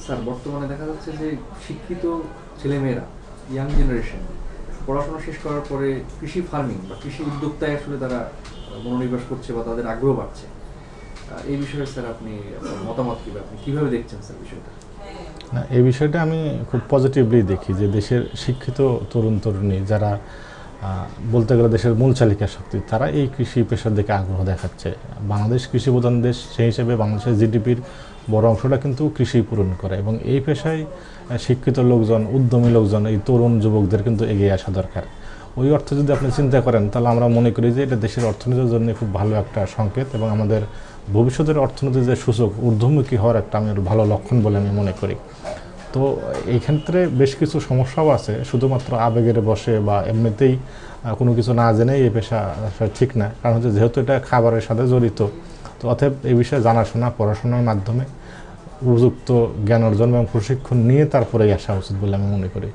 Sir বর্তমানে দেখা যাচ্ছে যে শিক্ষিত ছেলেমেয়েরা, ইয়াং জেনারেশন পড়াশোনা শেষ করার পরে কৃষি ফার্মিং বা কৃষি উদ্যোক্তায় আসলে তারা মনোনিবেশ করছে বা তাদের আগ্রহ বাড়ছে। এই বিষয়ে স্যার আপনি আপনার মতামত কী, আপনি কীভাবে দেখছেন স্যার বিষয়টা? না, এই বিষয়টা আমি খুব পজিটিভলি দেখি যে দেশের শিক্ষিত তরুণ তরুণী যারা বলতে গেলে দেশের মূল চালিকা শক্তি, তারা এই কৃষি পেশার দিকে আগ্রহ দেখাচ্ছে। বাংলাদেশ কৃষি প্রধান দেশ, সেই হিসেবে বাংলাদেশের জিডিপির বড় অংশটা কিন্তু কৃষি পূরণ করে, এবং এই পেশায় শিক্ষিত লোকজন, উদ্যমী লোকজন, এই তরুণ যুবকদের কিন্তু এগিয়ে আসা দরকার। ওই অর্থে যদি আপনি চিন্তা করেন, তাহলে আমরা মনে করি যে এটা দেশের অর্থনীতির জন্য খুব ভালো একটা সংকেত, এবং আমাদের ভবিষ্যতের অর্থনীতির যে সূচক ঊর্ধ্বমুখী হওয়ার একটা আমি ভালো লক্ষণ বলে আমি মনে করি। তো এই ক্ষেত্রে বেশ কিছু সমস্যাও আছে, শুধুমাত্র আবেগের বশে বা এমনিতেই কোনো কিছু না জেনেই এই পেশা ঠিক না। কারণ হচ্ছে যেহেতু এটা খাবারের সাথে জড়িত, তো অতএব এই বিষয়ে জানাশোনা, পড়াশোনার মাধ্যমে উপযুক্ত জ্ঞান অর্জন এবং প্রশিক্ষণ নিয়ে তারপরেই আসা উচিত বলে আমি মনে করি।